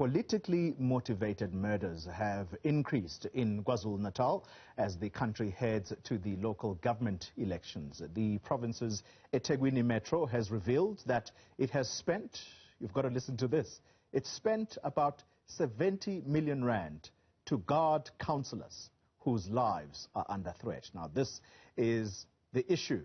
Politically motivated murders have increased in KwaZulu-Natal as the country heads to the local government elections. The province's eThekwini Metro has revealed that it has spent, you've got to listen to this, it's spent about 70 million rand to guard councillors whose lives are under threat. Now, this is the issue.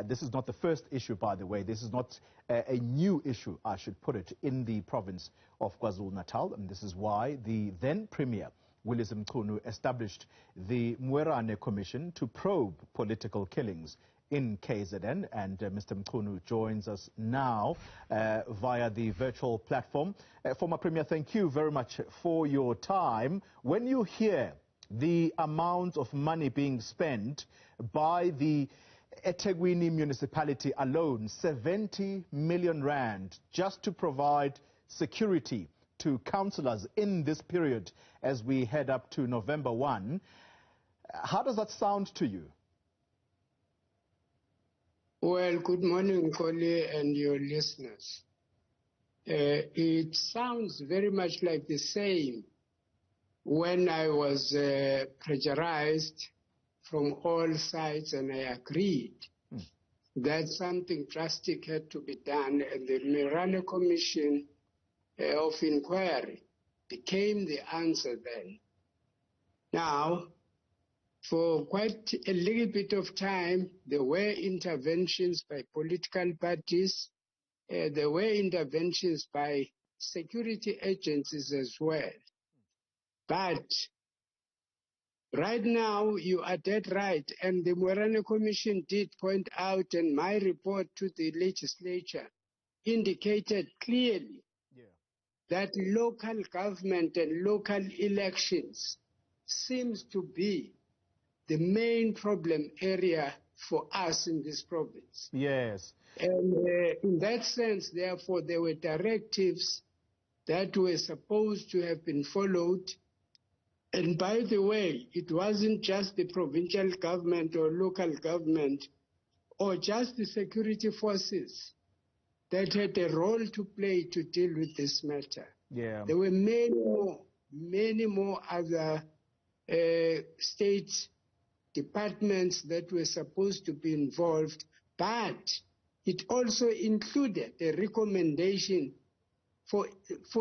This is not the first issue, by the way. This is not a new issue, I should put it, in the province of KwaZulu-Natal. And this is why the then Premier Willies Mchunu established the Moerane Commission to probe political killings in KZN. And Mr. Mchunu joins us now via the virtual platform. Former Premier, thank you very much for your time. When you hear the amount of money being spent by the eThekwini municipality alone, 70 million rand, just to provide security to councillors in this period as we head up to November 1. How does that sound to you? Well, good morning, Koli, and your listeners. It sounds very much like the same when I was pressurized from all sides, and I agreed that something drastic had to be done, and the Miranda Commission of inquiry became the answer then. Now, for quite a little bit of time, there were interventions by political parties, there were interventions by security agencies as well. But right now, you are dead right, and the Moerane Commission did point out, and my report to the legislature indicated clearly that local government and local elections seems to be the main problem area for us in this province. Yes. And in that sense, therefore, there were directives that were supposed to have been followed. And by the way, it wasn't just the provincial government or local government or just the security forces that had a role to play to deal with this matter. Yeah. There were many more other state departments that were supposed to be involved, but it also included a recommendation for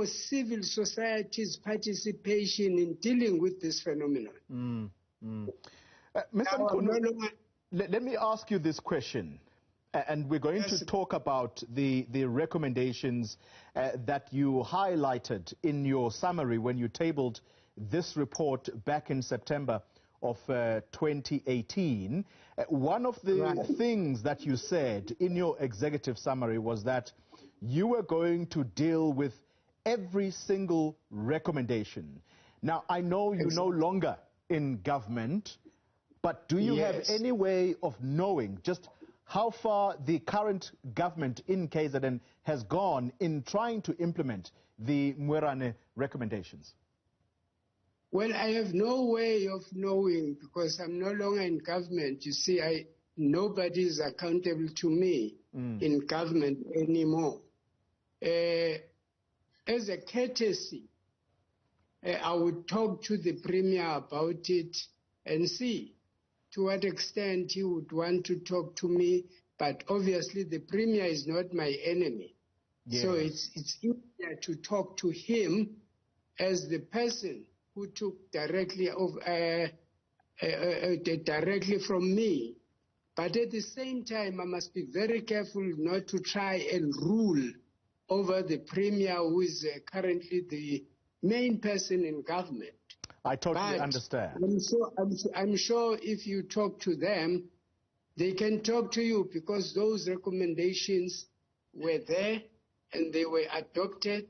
civil society's participation in dealing with this phenomenon. Mr. Mchunu, let me ask you this question, and we're going to talk about the recommendations that you highlighted in your summary when you tabled this report back in September of 2018. One of the things that you said in your executive summary was that you were going to deal with every single recommendation. Now, I know you're no longer in government, but do you have any way of knowing just how far the current government in KZN has gone in trying to implement the Moerane recommendations? Well, I have no way of knowing because I'm no longer in government. You see, nobody is accountable to me in government anymore. As a courtesy, I would talk to the Premier about it and see to what extent he would want to talk to me. But obviously, the Premier is not my enemy. Yeah. So it's easier to talk to him as the person who took directly from me. But at the same time, I must be very careful not to try and rule over the Premier, who is currently the main person in government. I totally understand. I'm sure if you talk to them, they can talk to you because those recommendations were there and they were adopted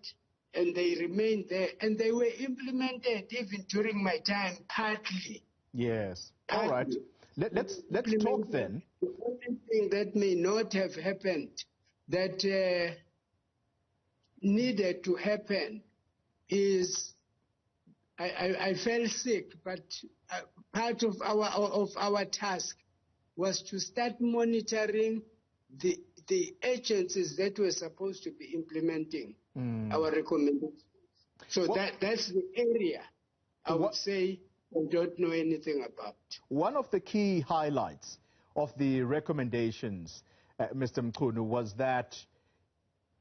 and they remained there and they were implemented even during my time partly. Yes. All right. Let's talk then. The only thing that may not have happened that needed to happen is I fell sick, but part of our task was to start monitoring the agencies that were supposed to be implementing our recommendations. So that's the area I would say I don't know anything about. One of the key highlights of the recommendations, Mr. Mchunu, was that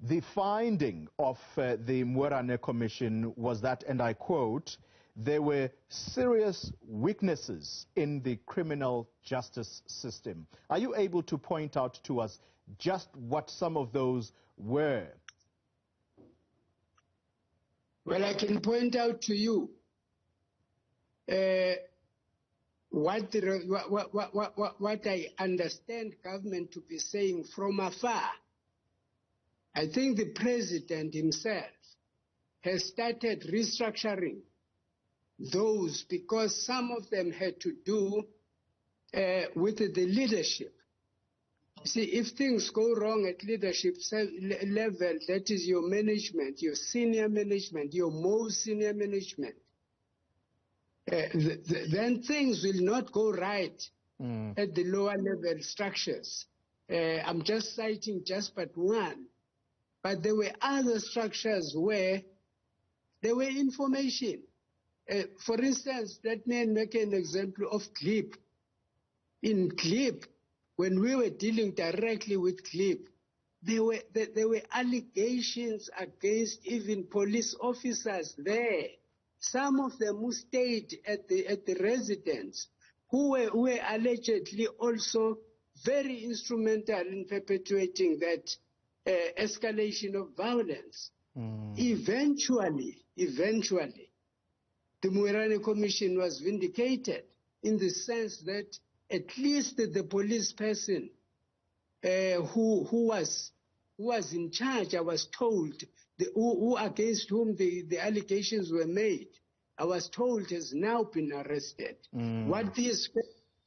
the finding of the Moerane Commission was that, and I quote, there were serious weaknesses in the criminal justice system. Are you able to point out to us just what some of those were? Well, I can point out to you what I understand government to be saying from afar. I think the president himself has started restructuring those because some of them had to do with the leadership. See, if things go wrong at leadership level, that is your management, your senior management, your most senior management, then things will not go right at the lower level structures. I'm just citing just but one. But there were other structures where there were information. For instance, let me make an example of CLIP. In CLIP, when we were dealing directly with CLIP, there were allegations against even police officers there. Some of them who stayed at the residence, who were allegedly also very instrumental in perpetuating that escalation of violence. Eventually, the Moerane Commission was vindicated in the sense that at least the police person who was in charge, I was told, who against whom the allegations were made, I was told has now been arrested. What this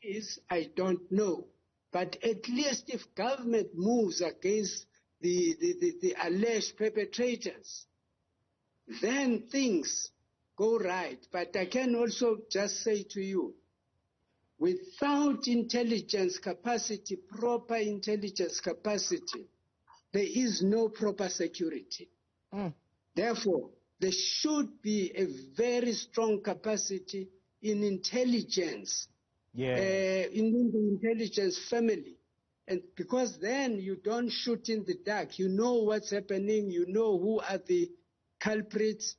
is, I don't know. But at least if government moves against the alleged perpetrators, then things go right. But I can also just say to you, without intelligence capacity, proper intelligence capacity, there is no proper security. Therefore, there should be a very strong capacity in intelligence, in the intelligence family. And because then you don't shoot in the dark, you know what's happening, you know who are the culprits,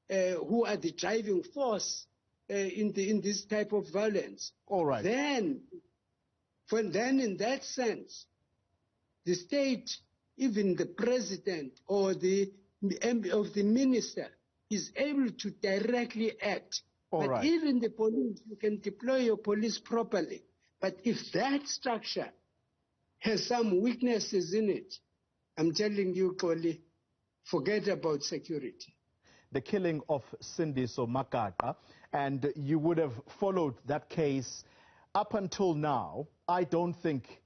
who are the driving force in this type of violence. All right. Then in that sense, the state, even the president or the minister, is able to directly act. But even the police, you can deploy your police properly. But if that structure has some weaknesses in it, I'm telling you, Koli, forget about security. The killing of Sindiso Makata, and you would have followed that case up until now. I don't think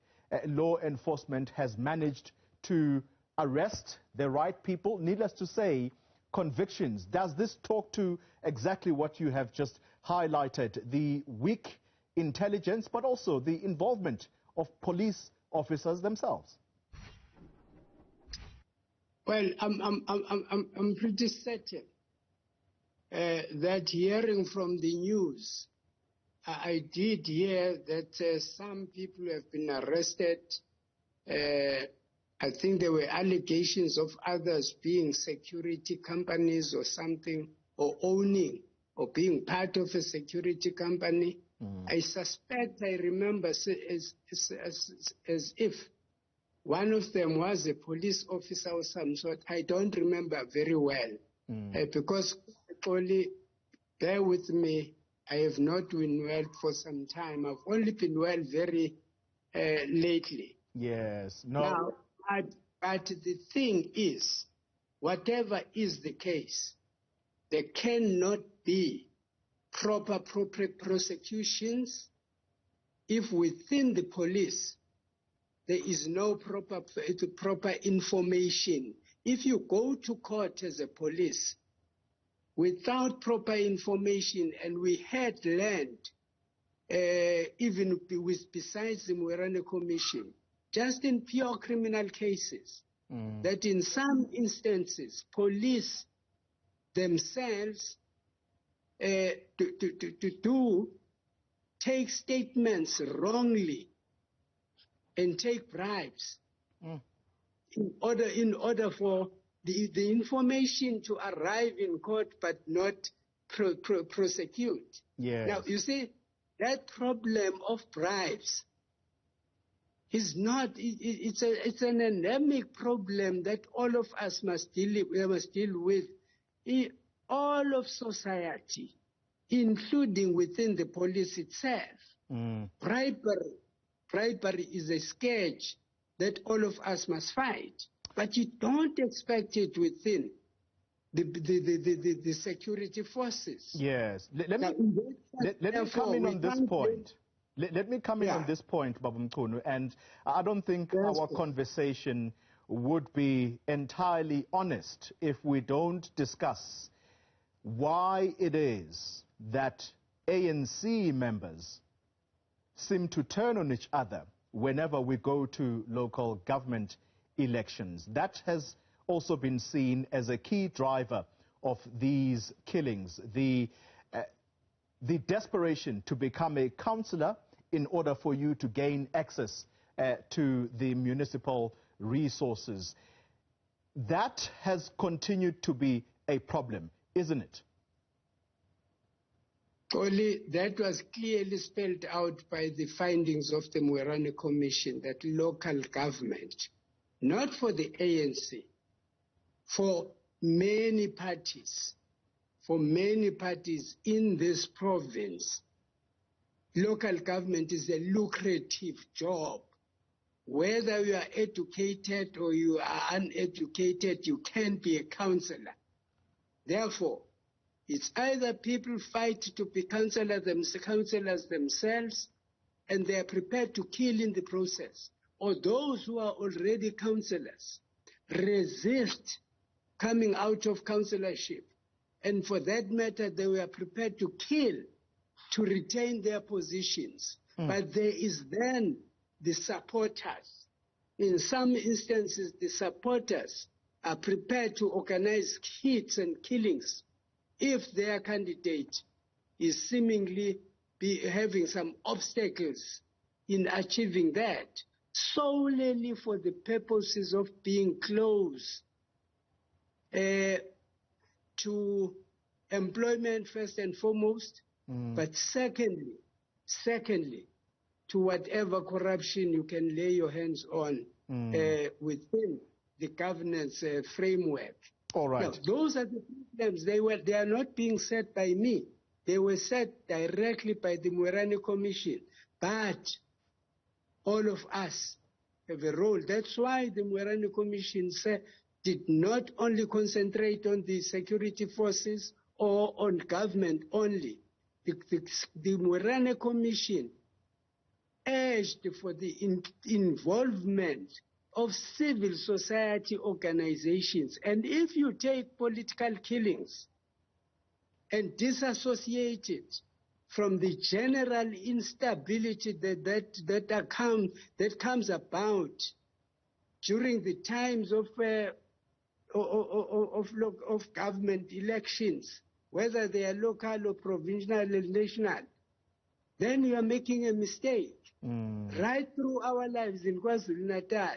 law enforcement has managed to arrest the right people. Needless to say, convictions. Does this talk to exactly what you have just highlighted, the weak intelligence, but also the involvement of police officers themselves? Well, I'm pretty certain that hearing from the news, I did hear that some people have been arrested. I think there were allegations of others being security companies or something, or owning or being part of a security company. I suspect, I remember as if one of them was a police officer or some sort. I don't remember very well because only, bear with me, I have not been well for some time. I've only been well very lately. Yes. No. Now, but the thing is, whatever is the case, there cannot be proper prosecutions if within the police there is no proper information. If you go to court as a police without proper information, and we had learned, even besides the Moerane Commission, just in pure criminal cases, that in some instances, police, themselves to take statements wrongly and take bribes in order for the information to arrive in court but not prosecute. Yes. Now, you see, that problem of bribes is not, it's an endemic problem that all of us must deal with. All of society, including within the police itself. Bribery is a scourge that all of us must fight. But you don't expect it within the security forces. Yes. Let me come in on this point. Let me come in on this point, Baba Mchunu, and I don't think our conversation would be entirely honest if we don't discuss why it is that ANC members seem to turn on each other whenever we go to local government elections. That has also been seen as a key driver of these killings, the desperation to become a councillor in order for you to gain access to the municipal resources. That has continued to be a problem, isn't it? Only that was clearly spelled out by the findings of the Moerane Commission, that local government, not for the ANC, for many parties in this province, local government is a lucrative job. Whether you are educated or you are uneducated, you can be a councillor. Therefore, it's either people fight to be councillors themselves, and they are prepared to kill in the process, or those who are already councillors resist coming out of councillorship, and for that matter, they were prepared to kill to retain their positions. But there is then the supporters. In some instances, the supporters are prepared to organize hits and killings if their candidate is seemingly having some obstacles in achieving that, solely for the purposes of being close to employment first and foremost, but secondly, to whatever corruption you can lay your hands on within the governance framework. All right. Now, those are the problems. They are not being set by me. They were set directly by the Moerane Commission. But all of us have a role. That's why the Moerane Commission did not only concentrate on the security forces or on government only. The Moerane Commission urged for the involvement of civil society organizations. And if you take political killings and disassociate it from the general instability that comes about during the times of government elections, whether they are local or provincial or national, then you are making a mistake. Right through our lives in KwaZulu-Natal,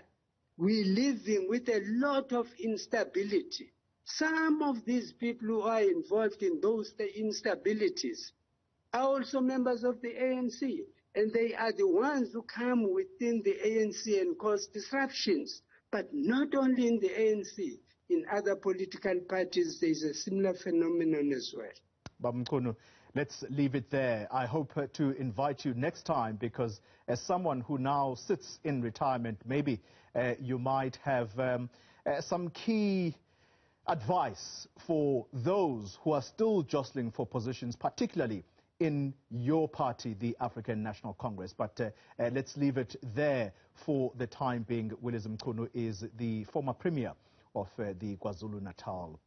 we're living with a lot of instability. Some of these people who are involved in those instabilities are also members of the ANC, and they are the ones who come within the ANC and cause disruptions. But not only in the ANC, in other political parties, there is a similar phenomenon as well. Baba Mchunu, let's leave it there. I hope to invite you next time, because as someone who now sits in retirement, maybe you might have some key advice for those who are still jostling for positions, particularly in your party, the African National Congress. But let's leave it there for the time being. Willies Mchunu is the former Premier of the KwaZulu-Natal